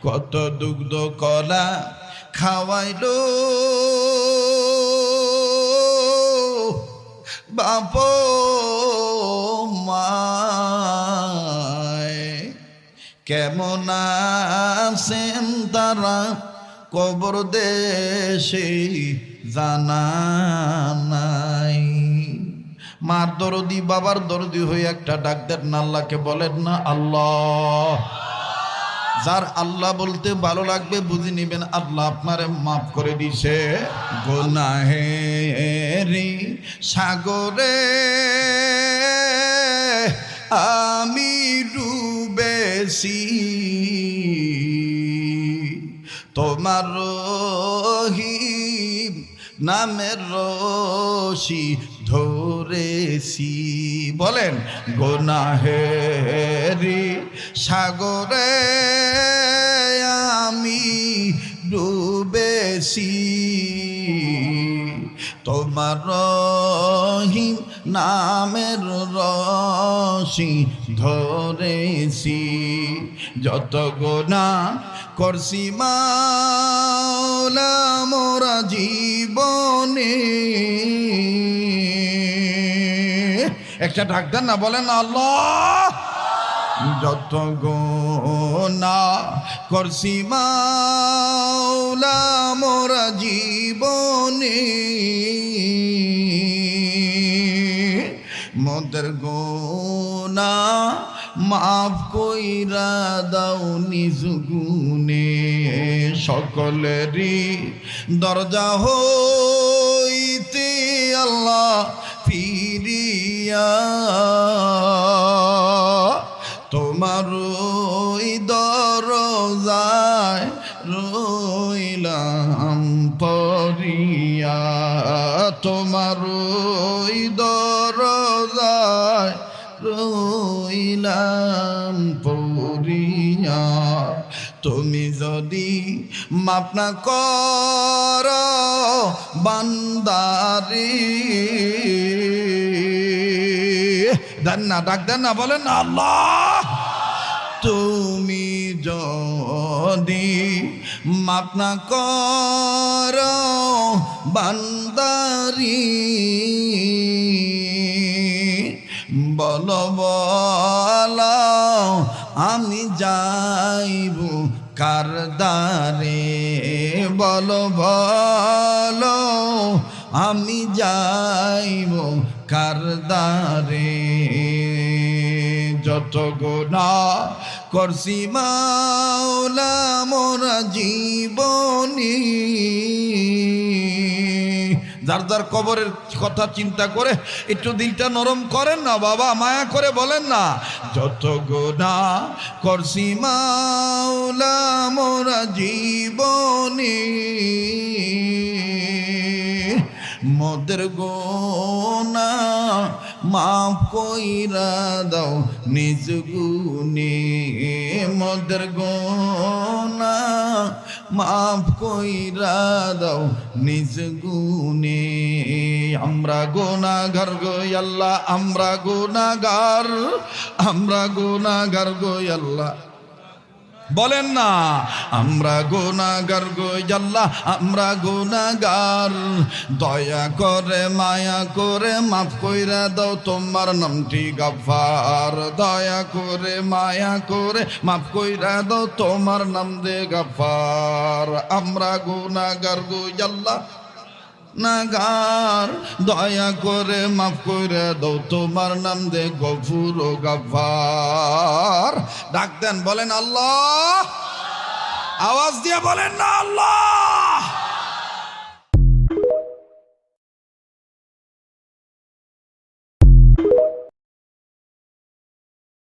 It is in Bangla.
কত দুগ্ধ কলা খাওয়াইলো বাপ মায়, কেমন আছেন তারা কবর দেশে জানা নাই। মার দরদি বাবার দরদি হয়ে একটা ডাক দেন না, আল্লাহকে বলেন না আল্লাহ। যার আল্লাহ বলতে ভালো লাগবে বুঝে নিবেন আল্লাহ আপনারে মাফ করে দিছে। গুনাহেরি সাগরে আমি ডুবেছি, তোমার রহিম নামের রশি ধরেছি। বলেন গুনাহেরি সাগরে আমি ডুবেছি, তোমার রহিম নামের রশি ধরেছি। যত গুনাহ করছি মাওলা মোরা জীবনে, একটা ডাক দেন না, বলেন আল্লাহ। যত গুনাহ করছি মাওলা মোরা জীবনে, মোদের গুনাহ মাফ কইরা দাও নিজ গুণে। সকলেরই দরজা হইতে আল্লাহ ফিরিয়া, তোমার ওই দরজায় রইলাম পরিয়া, তোমার ওই দরজায় রইলাম পরিয়া। তুমি যদি মাফ না কর বান্দারে, দেন না, ডাক দেন না, বলেন না আল্লাহ। তুমি যদি মাফ না কর বান্দারি, বল বল আমি যাইব কার দ্বারে, বল বল আমি যাইব কার দ্বারে। যত গুনাহ করছি মাওলা মোরা জীবনী, যার যার কবরের কথা চিন্তা করে একটু দিলটা নরম করেন না বাবা, মায়া করে বলেন না। যত গুনাহ করছি মাওলা মোরা জীবনে, মোদের গুনাহ মাফ কইরা দাও নিজ গুণে, মোদের গুনাহ মাফ কইরা দাও নিজ গুণে। আমরা গুনাহগার গো আল্লাহ, আমরা গুনাহগার, আমরা গুনাহগার গো আল্লাহ, বলেন না আমরা গুনাহগার গো আল্লাহ, আমরা গুনাহগার। দয়া করে মায়া করে মাফ কইরা দাও, তোমার নামটি গফফার। দয়া করে মায়া করে মাফ কইরা দাও, তোমার নাম দে গফফার। আমরা গুনাহগার গো আল্লাহ নাগার, দয়া করে মাফ করে দাও, তোমার নাম দে গফুর ও গফফার। ডাক দেন, বলেন আল্লাহ, আওয়াজ দিয়ে বলেন না আল্লাহ।